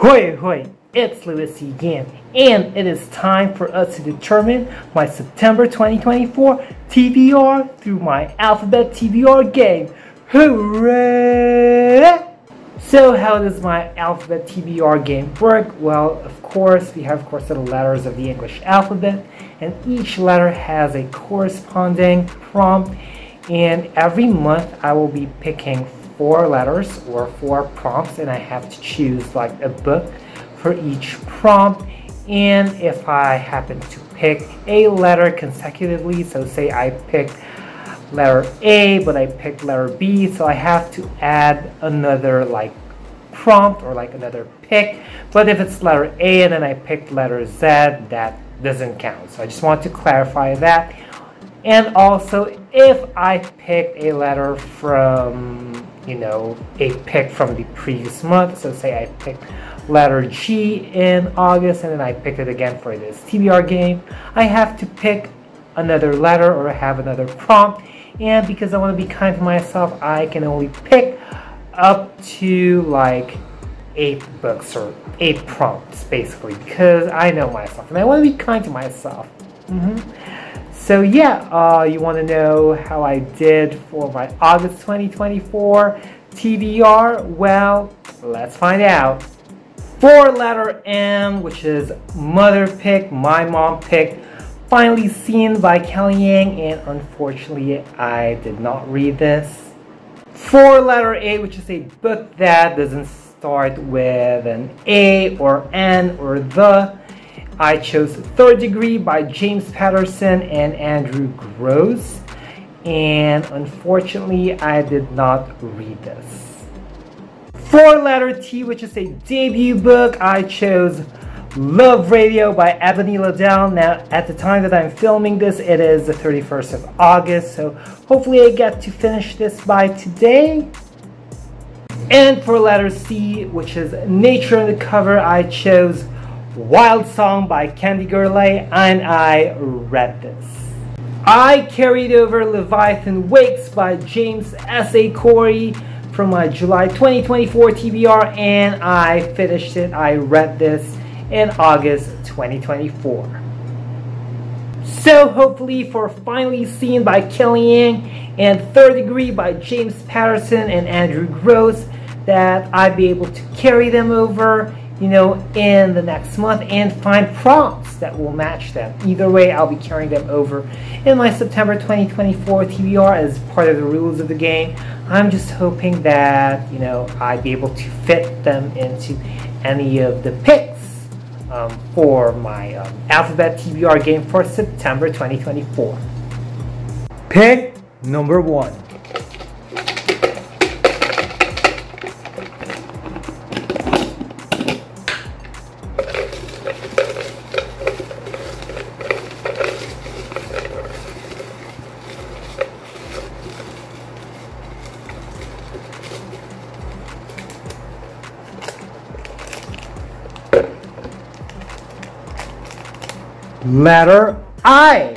Hoi hoi, it's louisity again, and it is time for us to determine my September 2024 TBR through my alphabet TBR game. Hooray! So how does my alphabet TBR game work? Well, of course, we have the letters of the English alphabet, and each letter has a corresponding prompt, and every month I will be picking 4 letters or 4 prompts, and I have to choose like a book for each prompt. And if I happen to pick a letter consecutively, so say I picked letter A but I picked letter B, so I have to add another like prompt or like another pick. But if it's letter A and then I picked letter Z, that doesn't count. So I just want to clarify that. And also, if I picked a letter from, a pick from the previous month, so say I picked letter G in August and then I picked it again for this TBR game, I have to pick another letter or have another prompt. And because I want to be kind to myself, I can only pick up to like 8 books or 8 prompts, basically, because I know myself and I want to be kind to myself. So yeah, you want to know how I did for my August 2024 TBR? Well, let's find out. For letter M, which is mother pick, my mom picked Finally Seen by Kelly Yang, and unfortunately I did not read this. For letter A, which is a book that doesn't start with an A or N or the, I chose Third Degree by James Patterson and Andrew Gross, and unfortunately I did not read this. For letter T, which is a debut book, I chose Love Radio by Ebony Liddell. Now, at the time that I'm filming this, it is the 31st of August, so hopefully I get to finish this by today. And for letter C, which is Nature on the Cover, I chose Wild Song by Candy Gurley, and I read this. I carried over Leviathan Wakes by James S.A. Corey from my July 2024 TBR, and I finished it. I read this in August 2024. So hopefully for Finally Seen by Kelly Yang and Third Degree by James Patterson and Andrew Gross, that I'd be able to carry them over in the next month and find prompts that will match them. Either way, I'll be carrying them over in my September 2024 TBR as part of the rules of the game. I'm just hoping that, I'd be able to fit them into any of the picks for my alphabet TBR game for September 2024. Pick number 1. Letter I.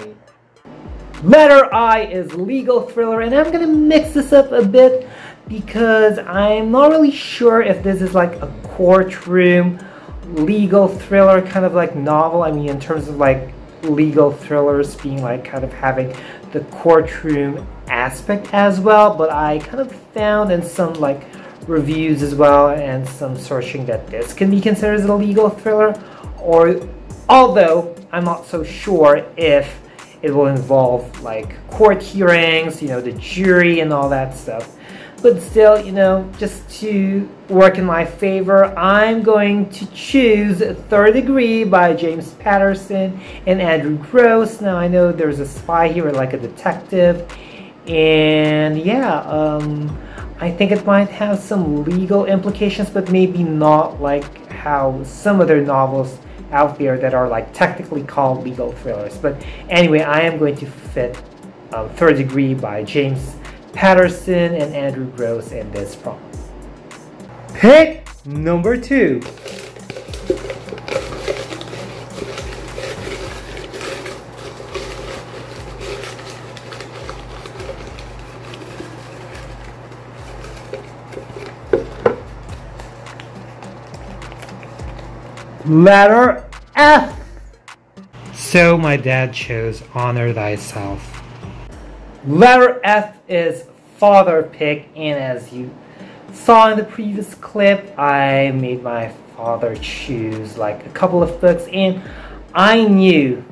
Letter I is legal thriller, and I'm gonna mix this up a bit because I'm not really sure if this is like a courtroom legal thriller kind of like novel. I mean, in terms of like legal thrillers being like kind of having the courtroom aspect as well, but I kind of found in some like reviews as well and some searching that this can be considered as a legal thriller, or although I'm not so sure if it will involve like court hearings, the jury and all that stuff. But still, just to work in my favor, I'm going to choose Third Degree by James Patterson and Andrew Gross. Now, I know there's a spy here, like a detective, and yeah, I think it might have some legal implications, but maybe not like how some other novels out there that are like technically called legal thrillers. But anyway, I am going to fit Third Degree by James Patterson and Andrew Gross in this prompt. Pick number 2. Letter F. So my dad chose Honor Thyself. Letter F is father pick, and as you saw in the previous clip, I made my father choose like a couple of books, and I knew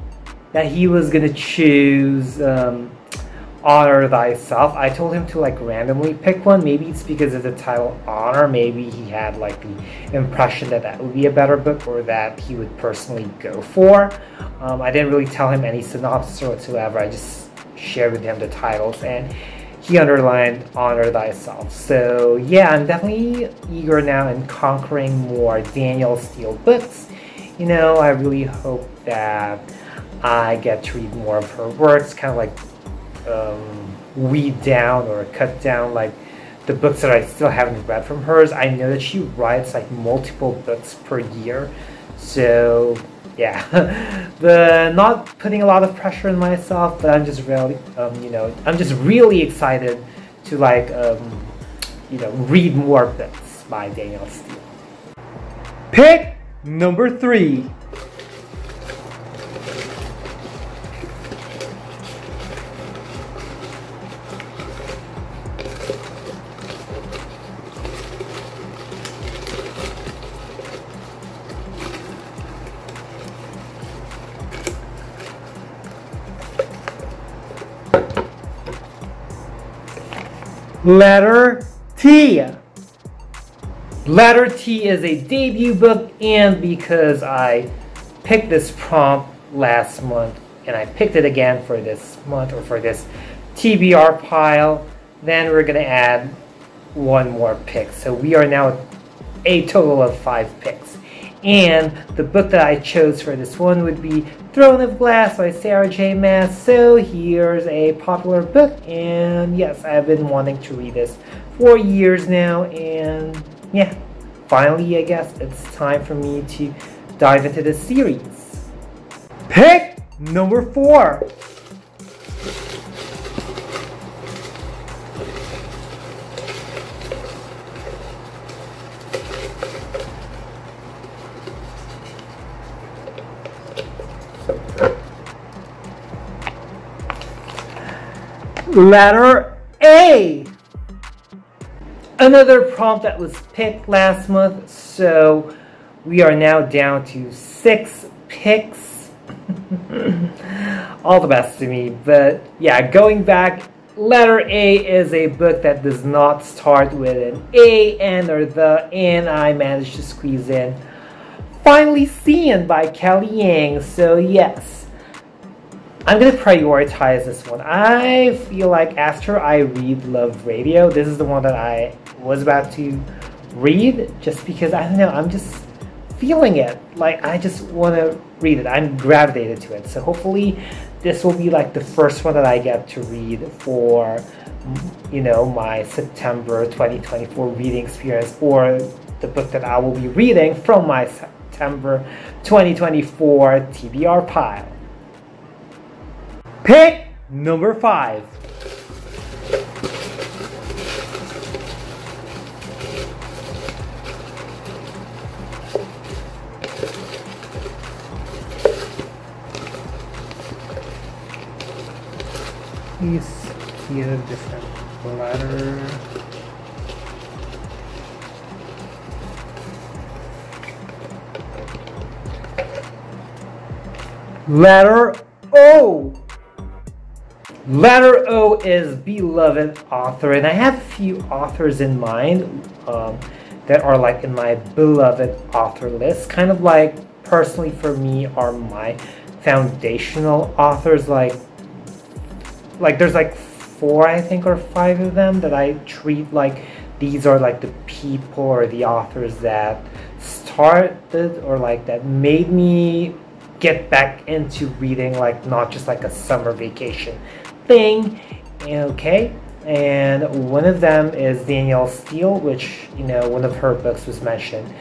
that he was gonna choose Honor Thyself. I told him to like randomly pick one. Maybe it's because of the title Honor. Maybe he had like the impression that that would be a better book, or that he would personally go for. I didn't really tell him any synopsis or whatsoever. I just shared with him the titles, and he underlined Honor Thyself. So yeah, I'm definitely eager now in conquering more Danielle Steele books. You know, I really hope that I get to read more of her works, kind of like weed down or cut down like the books that I still haven't read from hers. I know that she writes like multiple books per year, so yeah. The not putting a lot of pressure on myself, but I'm just really you know, I'm just really excited to like you know, read more books by Danielle Steele. Pick number 3. Letter T. Letter T is a debut book, and because I picked this prompt last month and I picked it again for this month, or for this TBR pile, then we're going to add one more pick. So we are now a total of 5 picks. And the book that I chose for this one would be Throne of Glass by Sarah J. Maas. So here's a popular book, and yes, I've been wanting to read this for years now, and yeah, finally I guess it's time for me to dive into this series. Pick number 4. Letter A. Another prompt that was picked last month, so we are now down to 6 picks. All the best to me, but yeah, going back, letter A is a book that does not start with an A, N, or the, and I managed to squeeze in Finally Seen by Kelly Yang. So yes, I'm going to prioritize this one. I feel like after I read Love Radio, this is the one that I was about to read, just because, I don't know, I'm just feeling it. Like, I just want to read it. I'm gravitated to it. So hopefully this will be like the first one that I get to read for, you know, my September 2024 reading experience, or the book that I will be reading from my September 2024 TBR pile. Pick number 5. Please see a different letter. Letter O. Letter O is beloved author, and I have a few authors in mind that are like in my beloved author list. Kind of like, personally for me, are my foundational authors. Like there's like 4, I think, or 5 of them that I treat like these are like the people or the authors that started, or like that made me get back into reading, like not just like a summer vacation thing. Okay, and one of them is Danielle Steele, which, you know, one of her books was mentioned,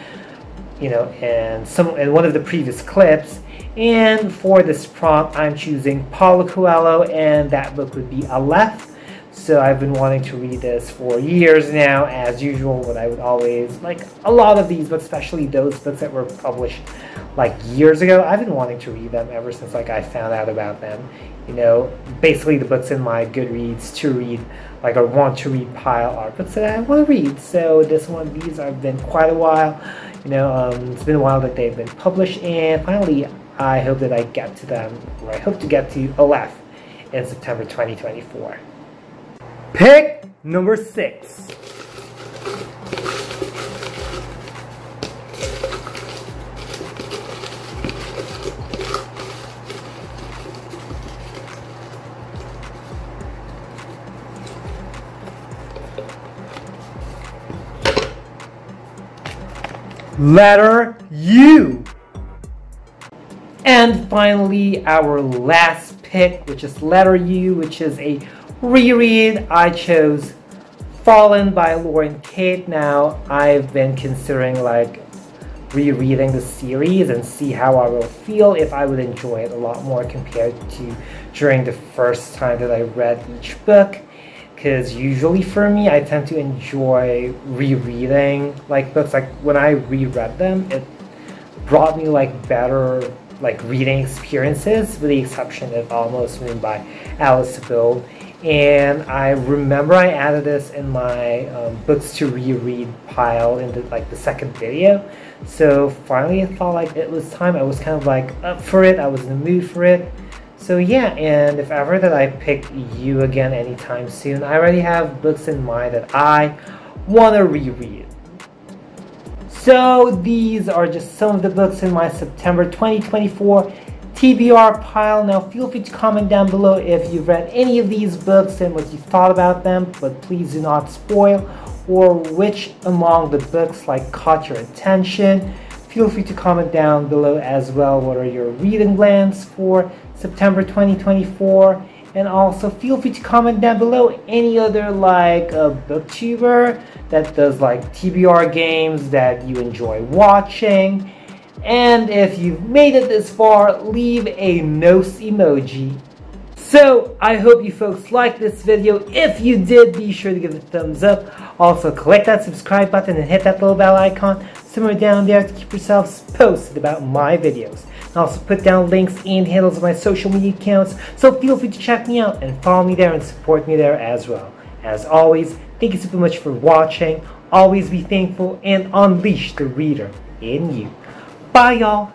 you know, in one of the previous clips. And for this prompt, I'm choosing Paulo Coelho, and that book would be Aleph. So I've been wanting to read this for years now, as usual, but I would always, like a lot of these, but especially those books that were published like years ago, I've been wanting to read them ever since like I found out about them. You know, basically the books in my Goodreads to read, like or want to read pile are books that I want to read. So these have been quite a while. You know, it's been a while that they've been published, and finally I hope that I get to them, or I hope to get to Aleph in September 2024. Pick number 6. Letter U. And finally, our last pick, which is letter U, which is a reread. I chose Fallen by Lauren Kate. Now, I've been considering like rereading the series and see how I will feel if I would enjoy it a lot more compared to during the first time that I read each book. Because usually for me, I tend to enjoy rereading like books. Like when I reread them, it brought me like better like reading experiences, with the exception of Almost Moon by Alice Bill. And I remember I added this in my books to reread pile in the second video. So finally I thought like it was time. I was kind of like up for it. I was in the mood for it. So yeah, and if ever that I pick you again anytime soon, I already have books in mind that I want to reread. So these are just some of the books in my September 2024 TBR pile. Now feel free to comment down below if you've read any of these books and what you thought about them, but please do not spoil, or which among the books like caught your attention. Feel free to comment down below as well what are your reading plans for September 2024, and also feel free to comment down below any other like booktuber that does like TBR games that you enjoy watching. And if you've made it this far, leave a nose emoji. So I hope you folks liked this video. If you did, be sure to give it a thumbs up. Also click that subscribe button and hit that little bell icon somewhere down there to keep yourselves posted about my videos. I also put down links and handles of my social media accounts, so feel free to check me out and follow me there and support me there as well. As always, thank you super much for watching. Always be thankful and unleash the reader in you. Bye y'all!